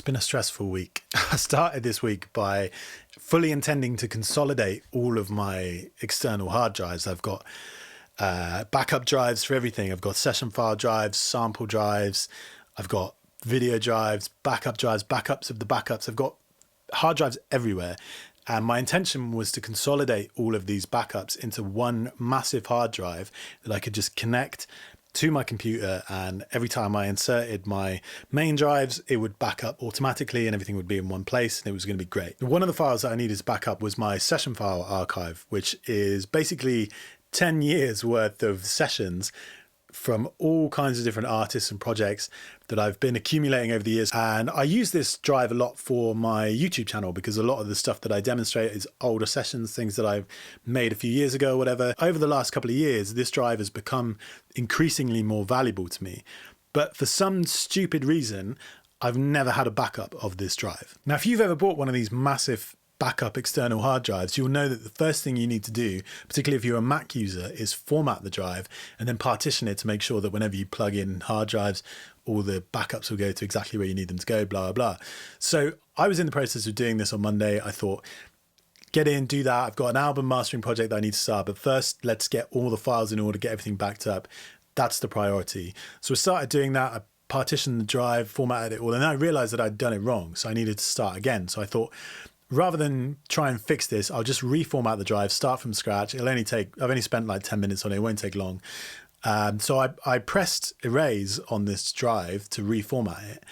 been a stressful week. I started this week by fully intending to consolidate all of my external hard drives. I've got backup drives for everything. I've got session file drives, sample drives. I've got video drives, backups of the backups. I've got hard drives everywhere. And my intention was to consolidate all of these backups into one massive hard drive that I could just connect to my computer, and every time I inserted my main drives, it would back up automatically and everything would be in one place and it was going to be great. One of the files that I needed to back up was my session file archive, which is basically 10 years worth of sessions from all kinds of different artists and projects that I've been accumulating over the years. And I use this drive a lot for my YouTube channel because a lot of the stuff that I demonstrate is older sessions, things that I've made a few years ago or whatever. Over the last couple of years, this drive has become increasingly more valuable to me. But for some stupid reason, I've never had a backup of this drive. Now, if you've ever bought one of these massive backup external hard drives, you'll know that the first thing you need to do, particularly if you're a Mac user, is format the drive and then partition it to make sure that whenever you plug in hard drives, all the backups will go to exactly where you need them to go, blah, blah, blah. So I was in the process of doing this on Monday. I thought, get in, do that. I've got an album mastering project that I need to start, but first let's get all the files in order, get everything backed up. That's the priority. So I started doing that. I partitioned the drive, formatted it all, and then I realized that I'd done it wrong. So I needed to start again. So I thought, rather than try and fix this, I'll just reformat the drive, start from scratch. I've only spent like 10 minutes on it. It won't take long. So I pressed erase on this drive to reformat it.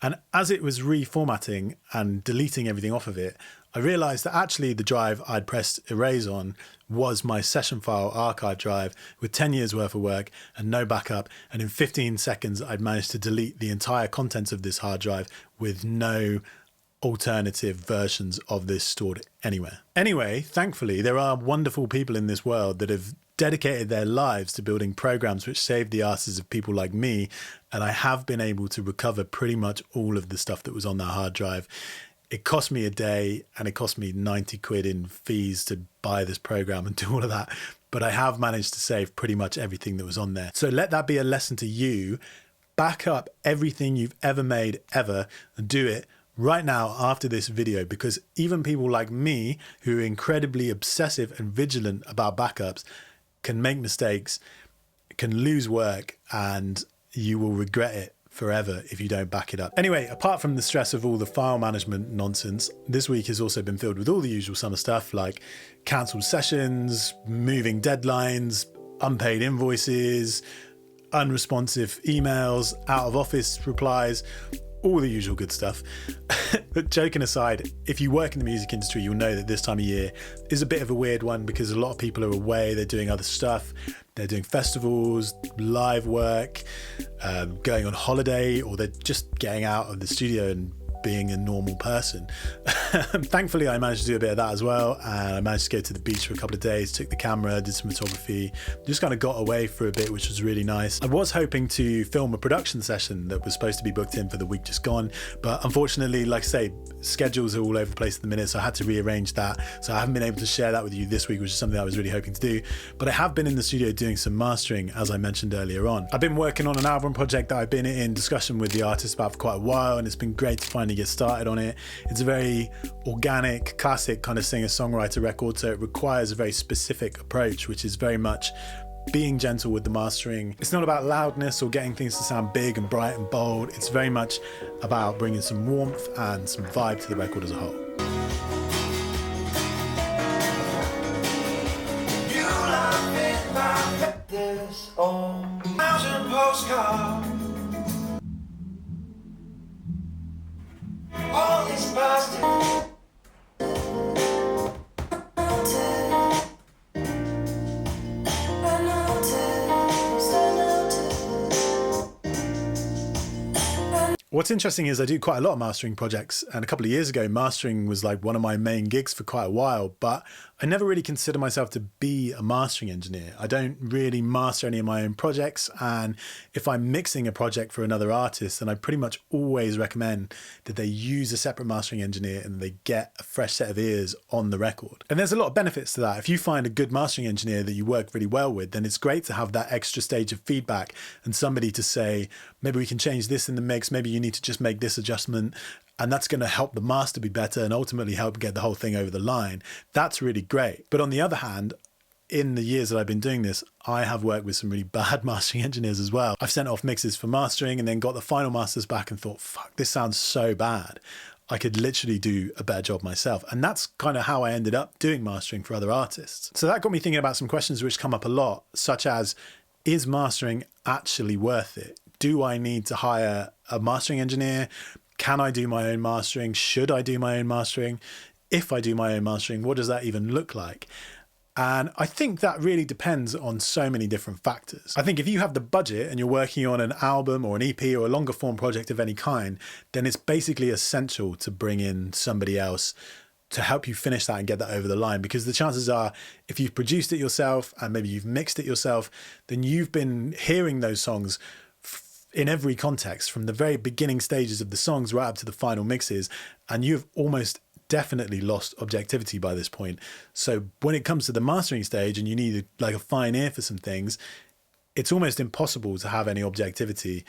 And as it was reformatting and deleting everything off of it, I realized that actually the drive I'd pressed erase on was my session file archive drive with 10 years worth of work and no backup. And in 15 seconds, I'd managed to delete the entire contents of this hard drive with no alternative versions of this stored anywhere. Anyway, thankfully, there are wonderful people in this world that have dedicated their lives to building programs which save the asses of people like me, and I have been able to recover pretty much all of the stuff that was on that hard drive. It cost me a day and it cost me 90 quid in fees to buy this program and do all of that, but I have managed to save pretty much everything that was on there. So let that be a lesson to you. Back up everything you've ever made ever and do it right now after this video, because even people like me who are incredibly obsessive and vigilant about backups can make mistakes, can lose work, and you will regret it forever if you don't back it up. Anyway, apart from the stress of all the file management nonsense, this week has also been filled with all the usual summer stuff like cancelled sessions, moving deadlines, unpaid invoices, unresponsive emails, out of office replies, all the usual good stuff. But joking aside, if you work in the music industry, you'll know that this time of year is a bit of a weird one because a lot of people are away, they're doing other stuff, they're doing festivals, live work, going on holiday, or they're just getting out of the studio and being a normal person. Thankfully, I managed to do a bit of that as well, and I managed to go to the beach for a couple of days, took the camera, did some photography, just kind of got away for a bit, which was really nice. I was hoping to film a production session that was supposed to be booked in for the week just gone, but unfortunately, like I say, schedules are all over the place at the minute, so I had to rearrange that. So I haven't been able to share that with you this week, which is something I was really hoping to do, but I have been in the studio doing some mastering, as I mentioned earlier on. I've been working on an album project that I've been in discussion with the artist about for quite a while, and it's been great to finally get started on it. It's a very organic, classic kind of singer-songwriter record, so it requires a very specific approach, which is very much being gentle with the mastering. It's not about loudness or getting things to sound big and bright and bold. It's very much about bringing some warmth and some vibe to the record as a whole. What's interesting is I do quite a lot of mastering projects, and a couple of years ago mastering was like one of my main gigs for quite a while, but I never really consider myself to be a mastering engineer. I don't really master any of my own projects, and if I'm mixing a project for another artist, then I pretty much always recommend that they use a separate mastering engineer and they get a fresh set of ears on the record. And there's a lot of benefits to that. If you find a good mastering engineer that you work really well with, then it's great to have that extra stage of feedback and somebody to say, maybe we can change this in the mix, maybe you you need to just make this adjustment and that's going to help the master be better and ultimately help get the whole thing over the line. That's really great. But on the other hand, in the years that I've been doing this, I have worked with some really bad mastering engineers as well. I've sent off mixes for mastering and then got the final masters back and thought, fuck, this sounds so bad. I could literally do a better job myself. And that's kind of how I ended up doing mastering for other artists. So that got me thinking about some questions which come up a lot, such as, is mastering actually worth it? Do I need to hire a mastering engineer? Can I do my own mastering? Should I do my own mastering? If I do my own mastering, what does that even look like? And I think that really depends on so many different factors. I think if you have the budget and you're working on an album or an EP or a longer form project of any kind, then it's basically essential to bring in somebody else to help you finish that and get that over the line. Because the chances are, if you've produced it yourself and maybe you've mixed it yourself, then you've been hearing those songs in every context, from the very beginning stages of the songs right up to the final mixes, and you've almost definitely lost objectivity by this point. So when it comes to the mastering stage and you need like a fine ear for some things, it's almost impossible to have any objectivity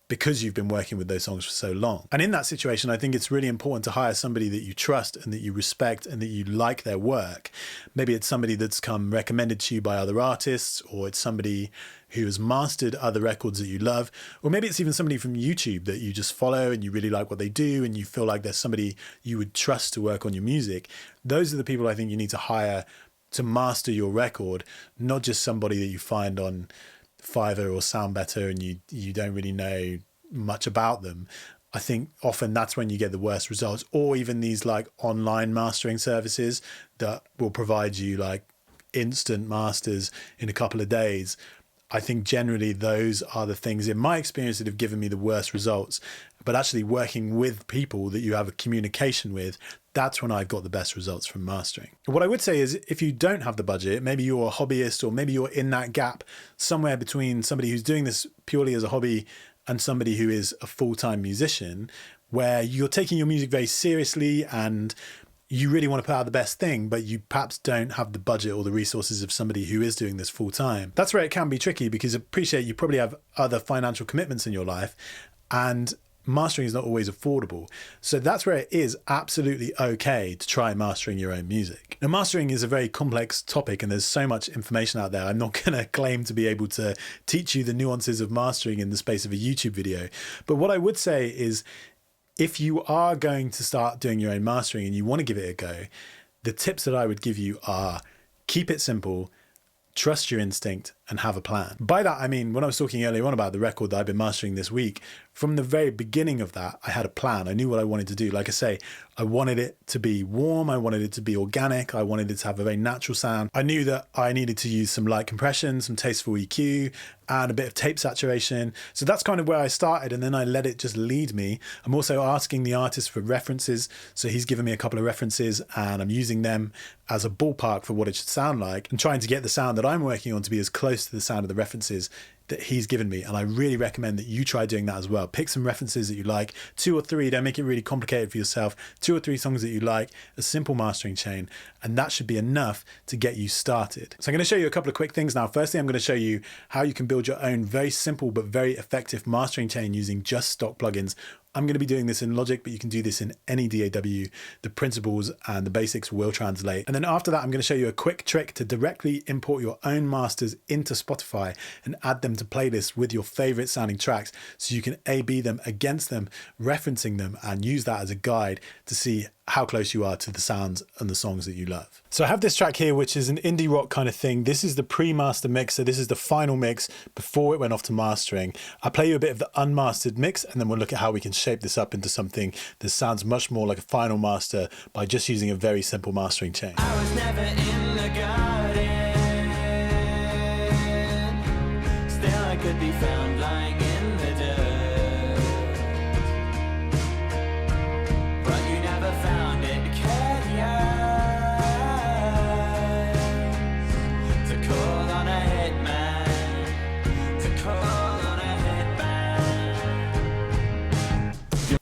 because you've been working with those songs for so long. And in that situation, I think it's really important to hire somebody that you trust and that you respect and that you like their work. Maybe it's somebody that's come recommended to you by other artists, or it's somebody who has mastered other records that you love, or maybe it's even somebody from YouTube that you just follow and you really like what they do and you feel like there's somebody you would trust to work on your music. Those are the people I think you need to hire to master your record, not just somebody that you find on Fiverr or Sound Better and you don't really know much about them. I think often that's when you get the worst results, or even these like online mastering services that will provide you like instant masters in a couple of days. I think generally those are the things in my experience that have given me the worst results. But actually working with people that you have a communication with, that's when I've got the best results from mastering. What I would say is, if you don't have the budget, maybe you're a hobbyist, or maybe you're in that gap somewhere between somebody who's doing this purely as a hobby and somebody who is a full-time musician, where you're taking your music very seriously and you really want to put out the best thing, but you perhaps don't have the budget or the resources of somebody who is doing this full time. That's where it can be tricky, because I appreciate you probably have other financial commitments in your life and mastering is not always affordable. So that's where it is absolutely okay to try mastering your own music. Now, mastering is a very complex topic and there's so much information out there. I'm not going to claim to be able to teach you the nuances of mastering in the space of a YouTube video. But what I would say is, if you are going to start doing your own mastering and you want to give it a go, the tips that I would give you are: keep it simple, trust your instinct, and have a plan. By that, I mean, when I was talking earlier on about the record that I've been mastering this week, from the very beginning of that, I had a plan. I knew what I wanted to do. Like I say, I wanted it to be warm. I wanted it to be organic. I wanted it to have a very natural sound. I knew that I needed to use some light compression, some tasteful EQ, and a bit of tape saturation. So that's kind of where I started, and then I let it just lead me. I'm also asking the artist for references. So he's given me a couple of references and I'm using them as a ballpark for what it should sound like, and trying to get the sound that I'm working on to be as close to the sound of the references that he's given me. And I really recommend that you try doing that as well. Pick some references that you like, 2 or 3, don't make it really complicated for yourself, 2 or 3 songs that you like, a simple mastering chain, and that should be enough to get you started. So I'm going to show you a couple of quick things now. Firstly, I'm going to show you how you can build your own very simple but very effective mastering chain using just stock plugins. I'm going to be doing this in Logic, but you can do this in any DAW. The principles and the basics will translate. And then after that, I'm going to show you a quick trick to directly import your own masters into Spotify and add them to playlists with your favorite sounding tracks, so you can A/B them against them, referencing them, and use that as a guide to see how close you are to the sounds and the songs that you love. So I have this track here, which is an indie rock kind of thing. This is the pre-master mix. So this is the final mix before it went off to mastering. I'll play you a bit of the unmastered mix, and then we'll look at how we can shape this up into something that sounds much more like a final master by just using a very simple mastering chain. I was never in the garden. Still I could be found lying in the dirt. But you never found it. To call on a hitman. To call on a hitman.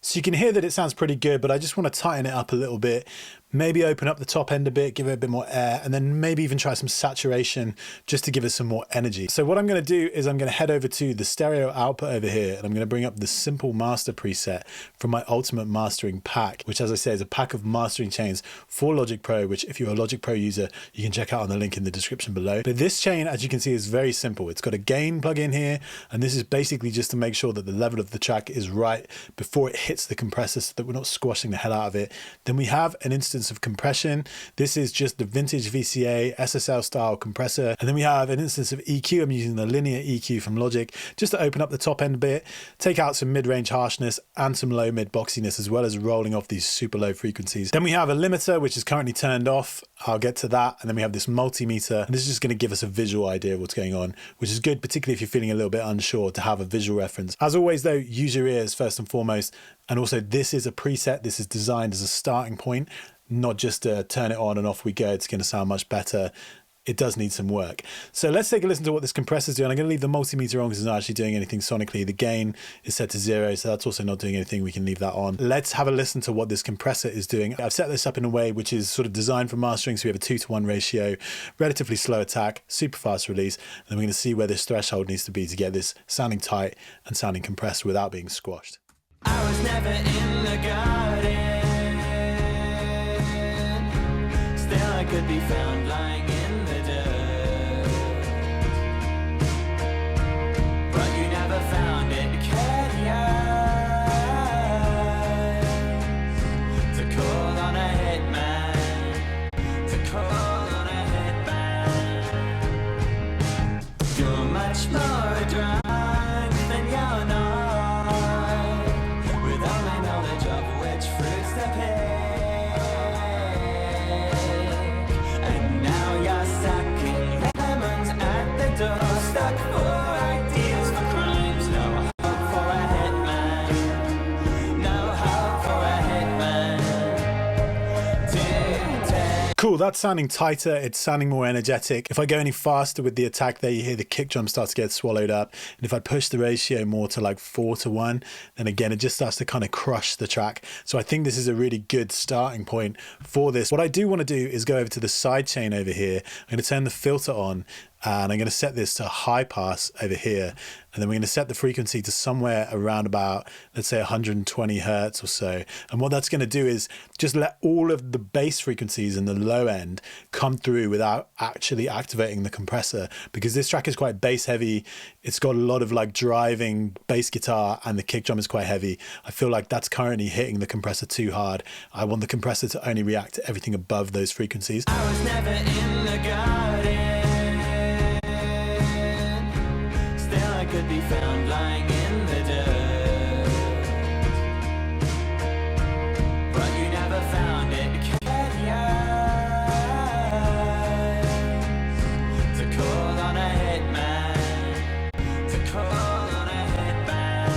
So you can hear that it sounds pretty good, but I just want to tighten it up a little bit maybe open up the top end a bit, give it a bit more air, and then maybe even try some saturation just to give it some more energy. So what I'm going to do is I'm going to head over to the stereo output over here, and I'm going to bring up the simple master preset from my ultimate mastering pack, which, as I say, is a pack of mastering chains for Logic Pro, which if you're a Logic Pro user, you can check out on the link in the description below. But this chain, as you can see, is very simple. It's got a gain plug-in here, and this is basically just to make sure that the level of the track is right before it hits the compressor so that we're not squashing the hell out of it. Then we have an instance of compression. This is just the vintage VCA SSL style compressor. And then we have an instance of EQ. I'm using the linear EQ from Logic just to open up the top end a bit, take out some mid-range harshness and some low mid boxiness, as well as rolling off these super low frequencies. Then we have a limiter, which is currently turned off. I'll get to that. And then we have this multimeter, and this is just going to give us a visual idea of what's going on, which is good, particularly if you're feeling a little bit unsure, to have a visual reference. As always though, use your ears first and foremost. And also, this is a preset. This is designed as a starting point, not just to turn it on and off we go. It's going to sound much better. It does need some work. So let's take a listen to what this compressor is doing. I'm going to leave the multimeter on because it's not actually doing anything sonically. The gain is set to 0, so that's also not doing anything. We can leave that on. Let's have a listen to what this compressor is doing. I've set this up in a way which is sort of designed for mastering. So we have a 2:1 ratio, relatively slow attack, super fast release. And then we're going to see where this threshold needs to be to get this sounding tight and sounding compressed without being squashed. I was never in the garden. Still I could be found lying in the dirt. But you never found it. Curious to call on a hitman. To call on a hitman. You're much more drunk than you're not. Cool, that's sounding tighter, it's sounding more energetic. If I go any faster with the attack there, you hear the kick drum starts to get swallowed up. And if I push the ratio more to like 4:1, then again, it just starts to kind of crush the track. So I think this is a really good starting point for this. What I do want to do is go over to the side chain over here. I'm going to turn the filter on, and I'm going to set this to high pass over here. And then we're going to set the frequency to somewhere around about, let's say 120 hertz or so. And what that's going to do is just let all of the bass frequencies in the low end come through without actually activating the compressor, because this track is quite bass heavy. It's got a lot of like driving bass guitar, and the kick drum is quite heavy. I feel like that's currently hitting the compressor too hard. I want the compressor to only react to everything above those frequencies. I was never in the garden. Could be found lying in the dirt. But you never found it. Curious to call on a hitman. To call on a hitman.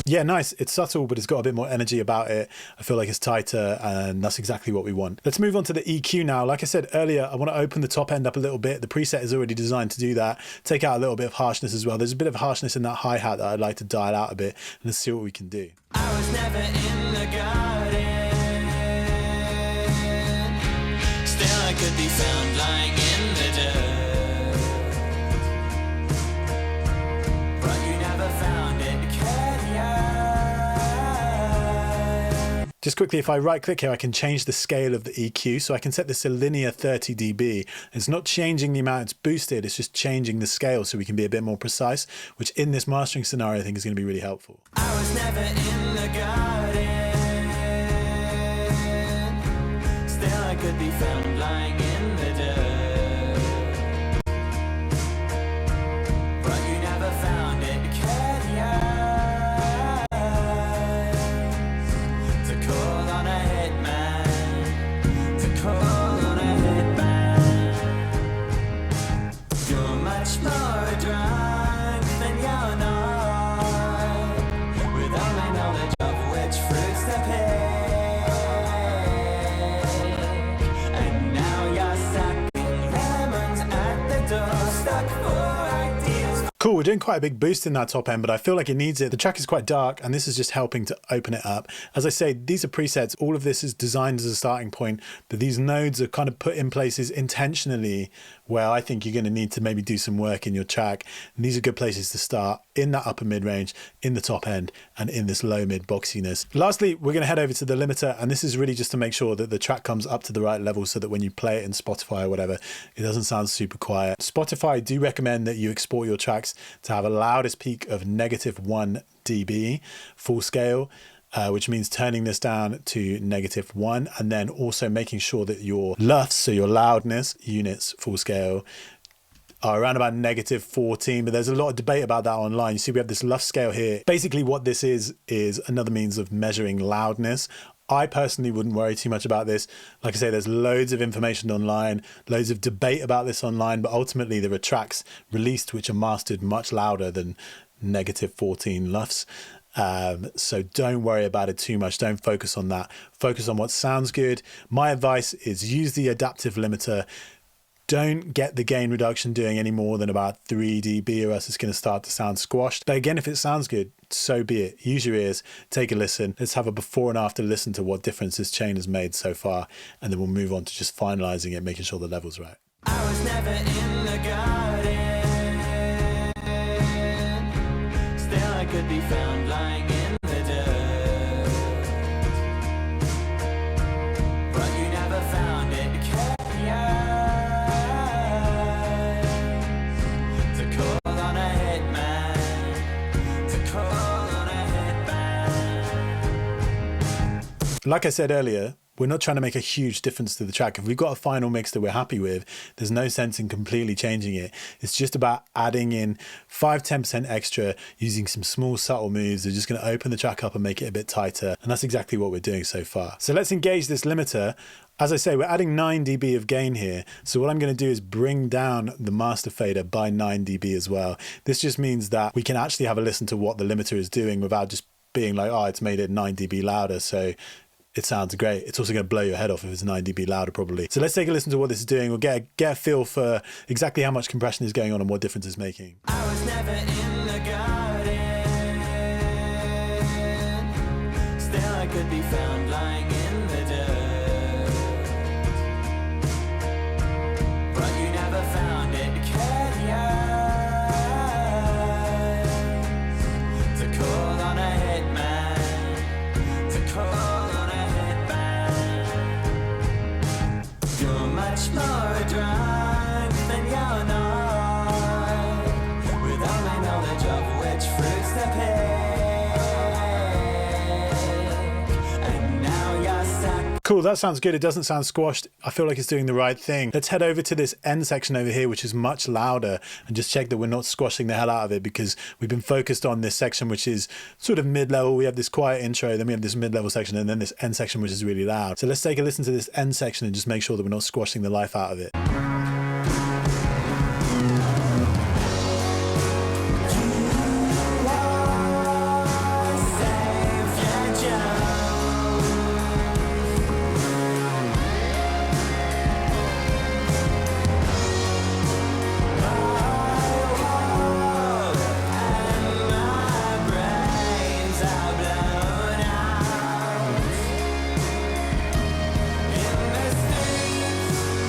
Yeah, nice. It's subtle, but it's got a bit more energy about it. I feel like it's tighter, and that's exactly what we want. Let's move on to the EQ now. Like I said earlier, I want to open the top end up a little bit. The preset is already designed to do that. Take out a little bit of harshness as well. There's a bit of harshness in that hi-hat that I'd like to dial out a bit. And let's see what we can do. I was never in the garden. Still I could be found lying in the dirt. But you never found it. Just quickly, if I right click here, I can change the scale of the EQ. So I can set this to linear 30 dB. It's not changing the amount it's boosted, it's just changing the scale so we can be a bit more precise, which in this mastering scenario I think is going to be really helpful. I was never in the garden. Still I could be found lying in the dirt. But you never found it. Now you're we're doing quite a big boost in that top end, but I feel like it needs it. The track is quite dark, and this is just helping to open it up. As I say, these are presets. All of this is designed as a starting point, but these nodes are kind of put in places intentionally where I think you're going to need to maybe do some work in your track. And these are good places to start, in that upper mid-range, in the top end, and in this low mid boxiness. Lastly, we're going to head over to the limiter, and this is really just to make sure that the track comes up to the right level so that when you play it in Spotify or whatever, it doesn't sound super quiet. Spotify do recommend that you export your tracks to have a loudest peak of -1 dB full scale, which means turning this down to -1, and then also making sure that your LUFS, so your loudness units full scale, are around about -14, but there's a lot of debate about that online. You see we have this LUFS scale here. Basically what this is another means of measuring loudness. I personally wouldn't worry too much about this. Like I say, there's loads of information online, loads of debate about this online, but ultimately there are tracks released which are mastered much louder than -14 LUFS. So don't worry about it too much. Don't focus on that. Focus on what sounds good. My advice is use the adaptive limiter. Don't get the gain reduction doing any more than about 3 dB or else it's going to start to sound squashed. But again, if it sounds good, so be it. Use your ears, take a listen. Let's have a before and after listen to what difference this chain has made so far. And then we'll move on to just finalizing it, making sure the level's right. I was never in the garden. Still I could be found lying in the dirt. But you never found it. Like I said earlier, we're not trying to make a huge difference to the track. If we've got a final mix that we're happy with, there's no sense in completely changing it. It's just about adding in 5-10% extra, using some small subtle moves. They're just going to open the track up and make it a bit tighter. And that's exactly what we're doing so far. So let's engage this limiter. As I say, we're adding 9 dB of gain here. So what I'm going to do is bring down the master fader by 9 dB as well. This just means that we can actually have a listen to what the limiter is doing without just being like, oh, it's made it 9 dB louder. So it sounds great. It's also going to blow your head off if it's 9 dB louder probably. So let's take a listen to what this is doing. We'll get a feel for exactly how much compression is going on and what difference it's making. I was never in the garden. Still I could be found lying in the dirt. But you never found it. To call on a hitman. To call on a You're much more drunk than you're not, with only knowledge of which fruits to pick, and now you're stuck. Cool, that sounds good. It doesn't sound squashed. I feel like it's doing the right thing. Let's head over to this end section over here, which is much louder, and just check that we're not squashing the hell out of it, because we've been focused on this section, which is sort of mid-level. We have this quiet intro, then we have this mid-level section, and then this end section, which is really loud. So let's take a listen to this end section and just make sure that we're not squashing the life out of it.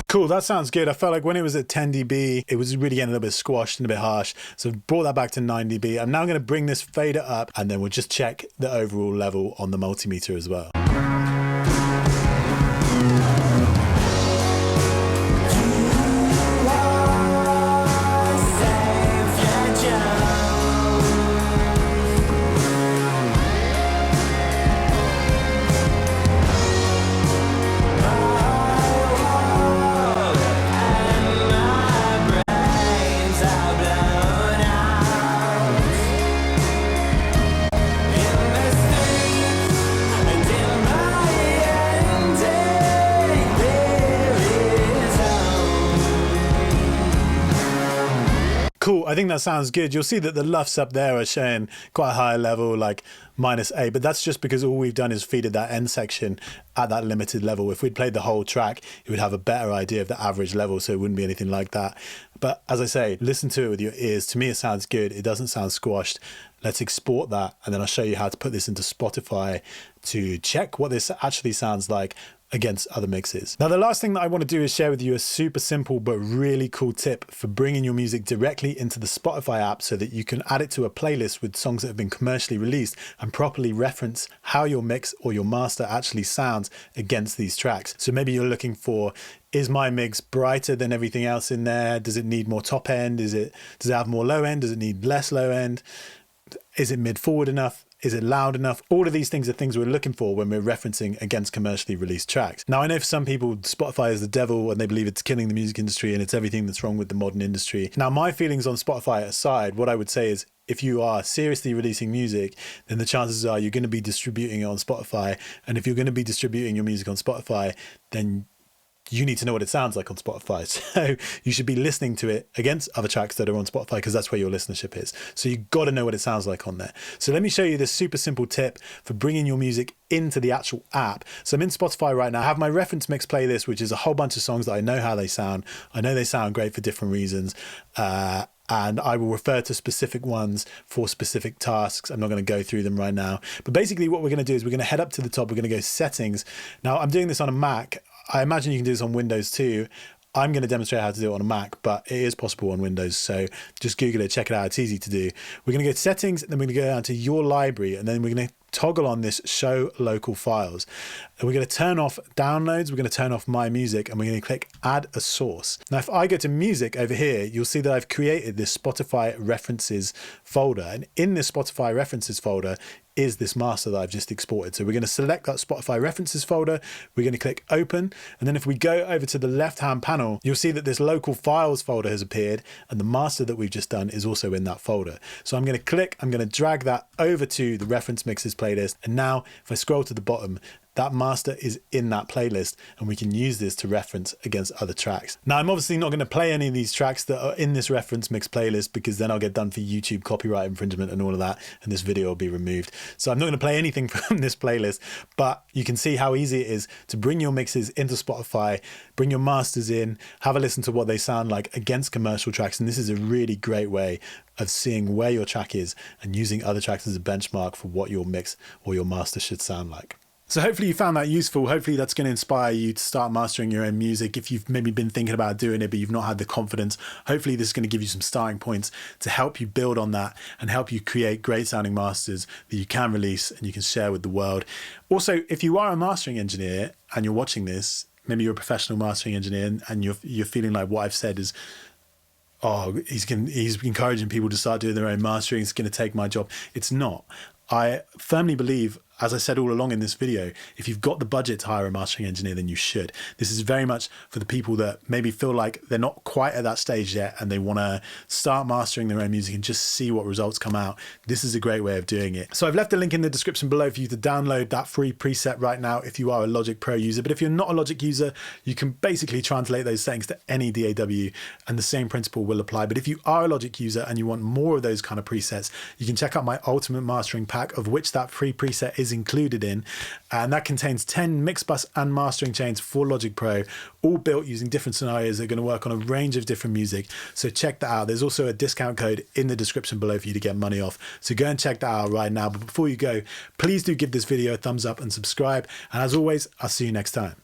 Cool, that sounds good. I felt like when it was at 10 dB, it was really getting a little bit squashed and a bit harsh. So I've brought that back to 9 dB. I'm now going to bring this fader up, and then we'll just check the overall level on the multimeter as well. I think that sounds good. You'll see that the LUFs up there are showing quite a high level, like -8, but that's just because all we've done is feeded that end section at that limited level. If we'd played the whole track, you would have a better idea of the average level, so it wouldn't be anything like that. But as I say, listen to it with your ears. To me, it sounds good. It doesn't sound squashed. Let's export that, and then I'll show you how to put this into Spotify to check what this actually sounds like against other mixes. Now, the last thing that I want to do is share with you a super simple but really cool tip for bringing your music directly into the Spotify app so that you can add it to a playlist with songs that have been commercially released and properly reference how your mix or your master actually sounds against these tracks. So maybe you're looking for, is my mix brighter than everything else in there? Does it need more top end? Does it have more low end? Does it need less low end? Is it mid forward enough? Is it loud enough? All of these things are things we're looking for when we're referencing against commercially released tracks. Now, I know for some people, Spotify is the devil and they believe it's killing the music industry and it's everything that's wrong with the modern industry. Now, my feelings on Spotify aside, what I would say is if you are seriously releasing music, then the chances are you're going to be distributing it on Spotify. And if you're going to be distributing your music on Spotify, then you need to know what it sounds like on Spotify. So you should be listening to it against other tracks that are on Spotify because that's where your listenership is. So you've got to know what it sounds like on there. So let me show you this super simple tip for bringing your music into the actual app. So I'm in Spotify right now. I have my reference mix playlist, which is a whole bunch of songs that I know how they sound. I know they sound great for different reasons. And I will refer to specific ones for specific tasks. I'm not going to go through them right now. But basically what we're going to do is we're going to head up to the top. We're going to go settings. Now I'm doing this on a Mac. I imagine you can do this on Windows too. I'm going to demonstrate how to do it on a Mac, but it is possible on Windows. So just Google it, check it out. It's easy to do. We're going to go to settings, and then we're going to go down to your library, and then we're going to toggle on this show local files. And we're going to turn off downloads. We're going to turn off my music, and we're going to click add a source. Now, if I go to music over here, you'll see that I've created this Spotify references folder. And in this Spotify references folder is this master that I've just exported. So we're going to select that Spotify references folder. We're going to click open. And then if we go over to the left-hand panel, you'll see that this local files folder has appeared and the master that we've just done is also in that folder. So I'm going to click, I'm going to drag that over to the reference mixes playlist. And now if I scroll to the bottom, that master is in that playlist and we can use this to reference against other tracks. Now, I'm obviously not going to play any of these tracks that are in this reference mix playlist because then I'll get done for YouTube copyright infringement and all of that, and this video will be removed. So I'm not going to play anything from this playlist, but you can see how easy it is to bring your mixes into Spotify, bring your masters in, have a listen to what they sound like against commercial tracks. And this is a really great way of seeing where your track is and using other tracks as a benchmark for what your mix or your master should sound like. So hopefully you found that useful. Hopefully that's going to inspire you to start mastering your own music. If you've maybe been thinking about doing it, but you've not had the confidence, hopefully this is going to give you some starting points to help you build on that and help you create great sounding masters that you can release and you can share with the world. Also, if you are a mastering engineer and you're watching this, maybe you're a professional mastering engineer and you're feeling like what I've said is, oh, he's encouraging people to start doing their own mastering. It's going to take my job. It's not. I firmly believe, as I said all along in this video, if you've got the budget to hire a mastering engineer, then you should. This is very much for the people that maybe feel like they're not quite at that stage yet and they want to start mastering their own music and just see what results come out. This is a great way of doing it. So I've left a link in the description below for you to download that free preset right now if you are a Logic Pro user. But if you're not a Logic user, you can basically translate those settings to any DAW and the same principle will apply. But if you are a Logic user and you want more of those kind of presets, you can check out my ultimate mastering pack, of which that free preset is included in, and that contains 10 mix bus and mastering chains for Logic Pro, all built using different scenarios that are going to work on a range of different music. So check that out. There's also a discount code in the description below for you to get money off, so go and check that out right now. But before you go, please do give this video a thumbs up and subscribe, and as always, I'll see you next time.